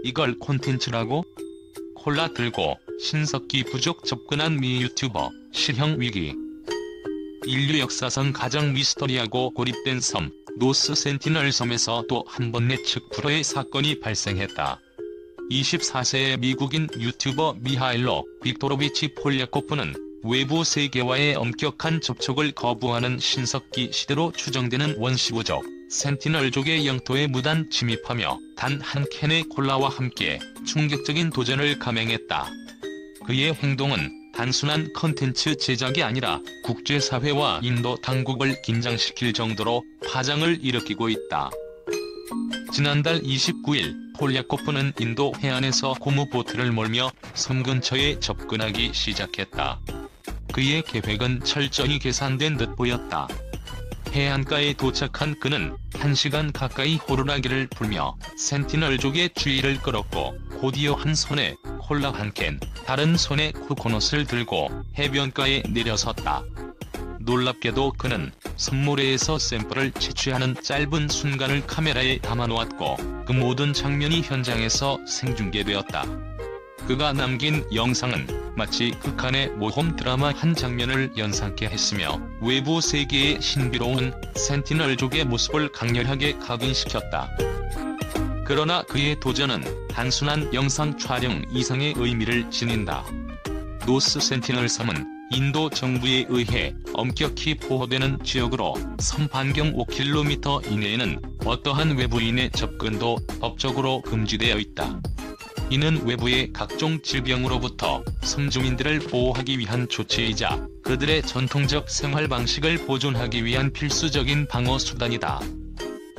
이걸 콘텐츠라고? 콜라 들고 신석기 부족 접근한 미 유튜버 실형 위기. 인류 역사상 가장 미스터리하고 고립된 섬 노스 센티널 섬에서 또 한 번 예측 불허의 사건이 발생했다. 24세의 미국인 유튜버 미하일로 빅토로비치 폴리아코프는 외부 세계와의 엄격한 접촉을 거부하는 신석기 시대로 추정되는 원시부족 센티널족의 영토에 무단 침입하며 단 한 캔의 콜라와 함께 충격적인 도전을 감행했다. 그의 행동은 단순한 컨텐츠 제작이 아니라 국제사회와 인도 당국을 긴장시킬 정도로 파장을 일으키고 있다. 지난달 29일 폴리아코프는 인도 해안에서 고무보트를 몰며 섬 근처에 접근하기 시작했다. 그의 계획은 철저히 계산된 듯 보였다. 해안가에 도착한 그는 1시간 가까이 호루라기를 불며 센티널족의 주의를 끌었고 곧이어 한 손에 콜라 한 캔, 다른 손에 코코넛을 들고 해변가에 내려섰다. 놀랍게도 그는 섬모래에서 샘플을 채취하는 짧은 순간을 카메라에 담아놓았고 그 모든 장면이 현장에서 생중계되었다. 그가 남긴 영상은 마치 극한의 모험 드라마 한 장면을 연상케 했으며 외부 세계의 신비로운 센티널족의 모습을 강렬하게 각인시켰다. 그러나 그의 도전은 단순한 영상 촬영 이상의 의미를 지닌다. 노스 센티널 섬은 인도 정부에 의해 엄격히 보호되는 지역으로 섬 반경 5km 이내에는 어떠한 외부인의 접근도 법적으로 금지되어 있다. 이는 외부의 각종 질병으로부터 섬 주민들을 보호하기 위한 조치이자 그들의 전통적 생활 방식을 보존하기 위한 필수적인 방어 수단이다.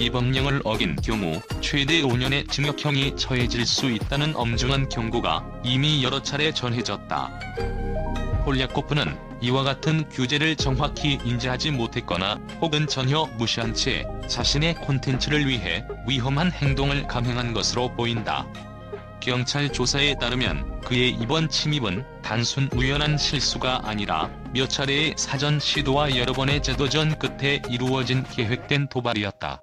이 법령을 어긴 경우 최대 5년의 징역형이 처해질 수 있다는 엄중한 경고가 이미 여러 차례 전해졌다. 폴리아코프는 이와 같은 규제를 정확히 인지하지 못했거나 혹은 전혀 무시한 채 자신의 콘텐츠를 위해 위험한 행동을 감행한 것으로 보인다. 경찰 조사에 따르면 그의 이번 침입은 단순 우연한 실수가 아니라 몇 차례의 사전 시도와 여러 번의 재도전 끝에 이루어진 계획된 도발이었다.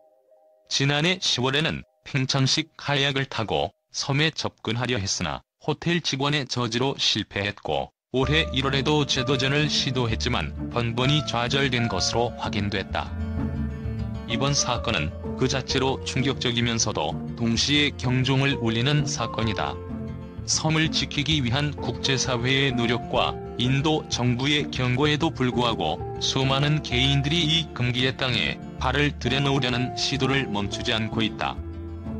지난해 10월에는 팽창식 카약을 타고 섬에 접근하려 했으나 호텔 직원의 저지로 실패했고 올해 1월에도 재도전을 시도했지만 번번이 좌절된 것으로 확인됐다. 이번 사건은 그 자체로 충격적이면서도 동시에 경종을 울리는 사건이다. 섬을 지키기 위한 국제사회의 노력과 인도 정부의 경고에도 불구하고 수많은 개인들이 이 금기의 땅에 발을 들여놓으려는 시도를 멈추지 않고 있다.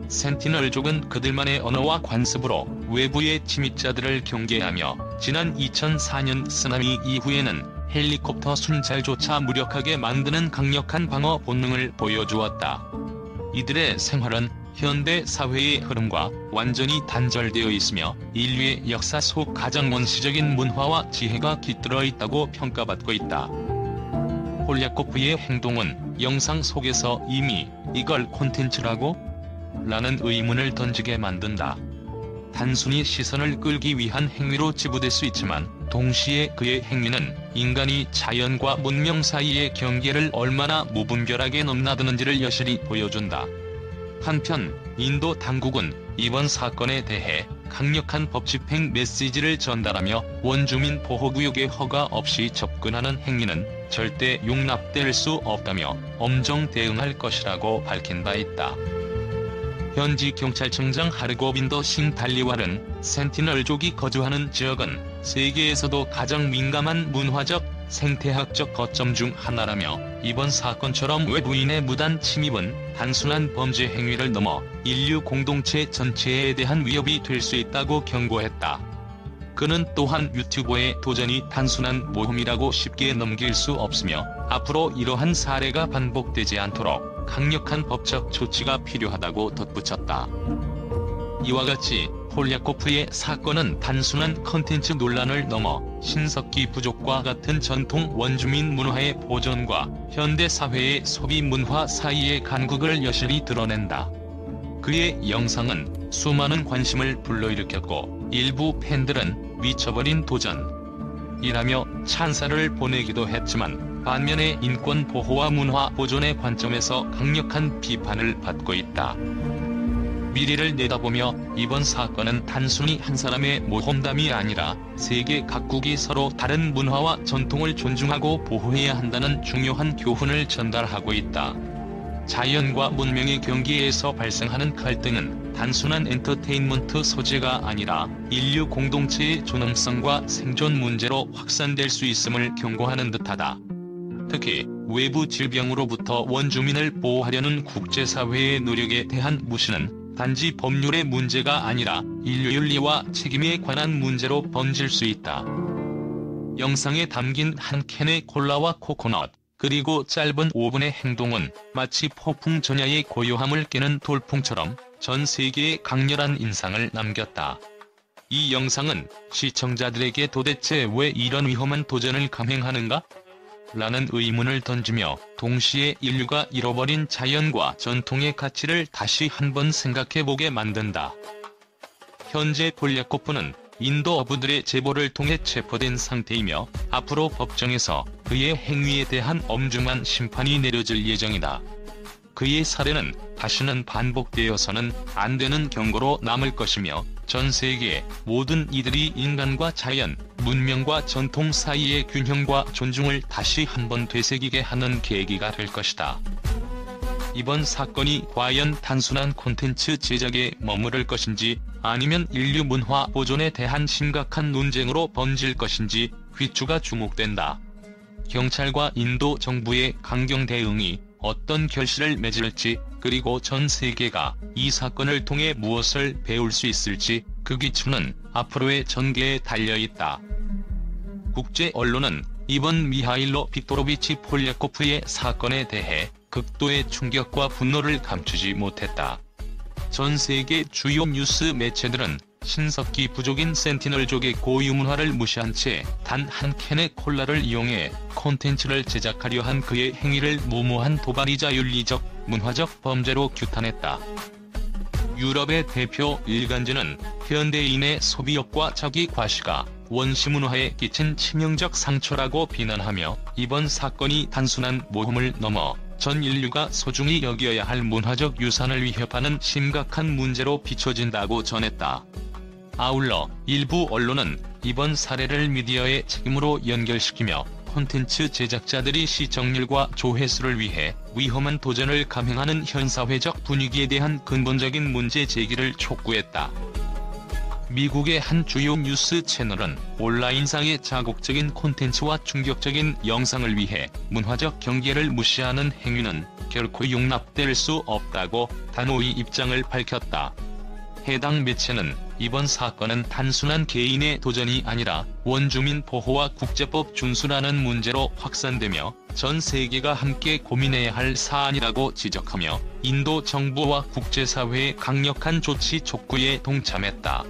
센티널족은 그들만의 언어와 관습으로 외부의 침입자들을 경계하며 지난 2004년 쓰나미 이후에는 헬리콥터 순찰조차 무력하게 만드는 강력한 방어 본능을 보여주었다. 이들의 생활은 현대 사회의 흐름과 완전히 단절되어 있으며 인류의 역사 속 가장 원시적인 문화와 지혜가 깃들어 있다고 평가받고 있다. 폴리아코프의 행동은 영상 속에서 이미 이걸 콘텐츠라고? 라는 의문을 던지게 만든다. 단순히 시선을 끌기 위한 행위로 지부될 수 있지만 동시에 그의 행위는 인간이 자연과 문명 사이의 경계를 얼마나 무분별하게 넘나드는지를 여실히 보여준다. 한편 인도 당국은 이번 사건에 대해 강력한 법 집행 메시지를 전달하며 원주민 보호구역에 허가 없이 접근하는 행위는 절대 용납될 수 없다며 엄정 대응할 것이라고 밝힌 바 있다. 현지 경찰청장 하르고빈더 싱 달리왈은 센티널족이 거주하는 지역은 세계에서도 가장 민감한 문화적, 생태학적 거점 중 하나라며 이번 사건처럼 외부인의 무단 침입은 단순한 범죄 행위를 넘어 인류 공동체 전체에 대한 위협이 될 수 있다고 경고했다. 그는 또한 유튜버의 도전이 단순한 모험이라고 쉽게 넘길 수 없으며 앞으로 이러한 사례가 반복되지 않도록 강력한 법적 조치가 필요하다고 덧붙였다. 이와 같이 폴리아코프의 사건은 단순한 컨텐츠 논란을 넘어 신석기 부족과 같은 전통 원주민 문화의 보존과 현대 사회의 소비 문화 사이의 간극을 여실히 드러낸다. 그의 영상은 수많은 관심을 불러일으켰고 일부 팬들은 미쳐버린 도전이라며 찬사를 보내기도 했지만 반면에 인권 보호와 문화 보존의 관점에서 강력한 비판을 받고 있다. 미래를 내다보며 이번 사건은 단순히 한 사람의 모험담이 아니라 세계 각국이 서로 다른 문화와 전통을 존중하고 보호해야 한다는 중요한 교훈을 전달하고 있다. 자연과 문명의 경계에서 발생하는 갈등은 단순한 엔터테인먼트 소재가 아니라 인류 공동체의 존엄성과 생존 문제로 확산될 수 있음을 경고하는 듯하다. 특히 외부 질병으로부터 원주민을 보호하려는 국제사회의 노력에 대한 무시는 단지 법률의 문제가 아니라 인류 윤리와 책임에 관한 문제로 번질 수 있다. 영상에 담긴 한 캔의 콜라와 코코넛, 그리고 짧은 5분의 행동은 마치 폭풍 전야의 고요함을 깨는 돌풍처럼 전 세계에 강렬한 인상을 남겼다. 이 영상은 시청자들에게 도대체 왜 이런 위험한 도전을 감행하는가? 라는 의문을 던지며 동시에 인류가 잃어버린 자연과 전통의 가치를 다시 한번 생각해보게 만든다. 현재 폴리아코프는 인도 어부들의 제보를 통해 체포된 상태이며 앞으로 법정에서 그의 행위에 대한 엄중한 심판이 내려질 예정이다. 그의 사례는 다시는 반복되어서는 안 되는 경고로 남을 것이며 전 세계 모든 이들이 인간과 자연, 문명과 전통 사이의 균형과 존중을 다시 한번 되새기게 하는 계기가 될 것이다. 이번 사건이 과연 단순한 콘텐츠 제작에 머무를 것인지 아니면 인류 문화 보존에 대한 심각한 논쟁으로 번질 것인지 귀추가 주목된다. 경찰과 인도 정부의 강경 대응이 어떤 결실을 맺을지, 그리고 전 세계가 이 사건을 통해 무엇을 배울 수 있을지 그 귀추는 앞으로의 전개에 달려있다. 국제 언론은 이번 미하일로 빅토로비치 폴리아코프의 사건에 대해 극도의 충격과 분노를 감추지 못했다. 전 세계 주요 뉴스 매체들은 신석기 부족인 센티널족의 고유 문화를 무시한 채 단 한 캔의 콜라를 이용해 콘텐츠를 제작하려 한 그의 행위를 무모한 도발이자 윤리적, 문화적 범죄로 규탄했다. 유럽의 대표 일간지는 현대인의 소비욕과 자기 과시가 원시 문화에 끼친 치명적 상처라고 비난하며 이번 사건이 단순한 모험을 넘어 전 인류가 소중히 여겨야 할 문화적 유산을 위협하는 심각한 문제로 비춰진다고 전했다. 아울러 일부 언론은 이번 사례를 미디어의 책임으로 연결시키며 콘텐츠 제작자들이 시청률과 조회수를 위해 위험한 도전을 감행하는 현사회적 분위기에 대한 근본적인 문제 제기를 촉구했다. 미국의 한 주요 뉴스 채널은 온라인상의 자극적인 콘텐츠와 충격적인 영상을 위해 문화적 경계를 무시하는 행위는 결코 용납될 수 없다고 단호히 입장을 밝혔다. 해당 매체는 이번 사건은 단순한 개인의 도전이 아니라 원주민 보호와 국제법 준수라는 문제로 확산되며 전 세계가 함께 고민해야 할 사안이라고 지적하며 인도 정부와 국제사회의 강력한 조치 촉구에 동참했다.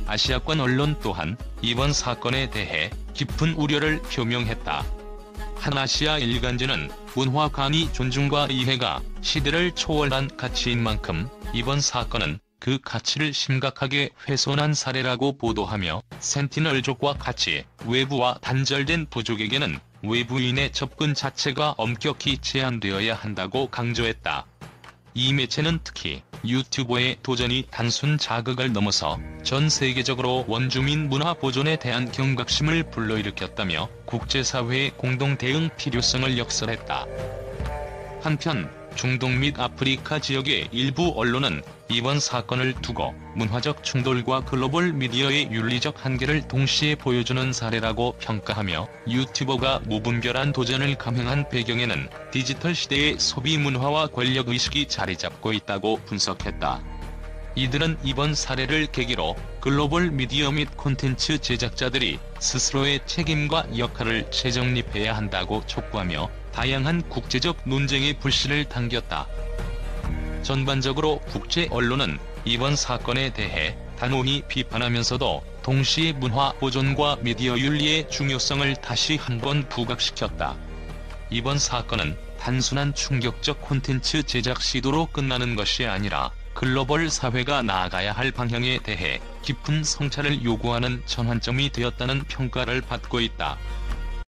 아시아권 언론 또한 이번 사건에 대해 깊은 우려를 표명했다. 한 아시아 일간지는 문화 강의 존중과 이해가 시대를 초월한 가치인 만큼 이번 사건은 그 가치를 심각하게 훼손한 사례라고 보도하며 센티널족과 같이 외부와 단절된 부족에게는 외부인의 접근 자체가 엄격히 제한되어야 한다고 강조했다. 이 매체는 특히 유튜버의 도전이 단순 자극을 넘어서 전 세계적으로 원주민 문화 보존에 대한 경각심을 불러일으켰다며 국제사회의 공동 대응 필요성을 역설했다. 한편 중동 및 아프리카 지역의 일부 언론은 이번 사건을 두고 문화적 충돌과 글로벌 미디어의 윤리적 한계를 동시에 보여주는 사례라고 평가하며 유튜버가 무분별한 도전을 감행한 배경에는 디지털 시대의 소비 문화와 권력의식이 자리잡고 있다고 분석했다. 이들은 이번 사례를 계기로 글로벌 미디어 및 콘텐츠 제작자들이 스스로의 책임과 역할을 재정립해야 한다고 촉구하며 다양한 국제적 논쟁의 불씨를 당겼다. 전반적으로 국제 언론은 이번 사건에 대해 단호히 비판하면서도 동시에 문화 보존과 미디어 윤리의 중요성을 다시 한번 부각시켰다. 이번 사건은 단순한 충격적 콘텐츠 제작 시도로 끝나는 것이 아니라 글로벌 사회가 나아가야 할 방향에 대해 깊은 성찰을 요구하는 전환점이 되었다는 평가를 받고 있다.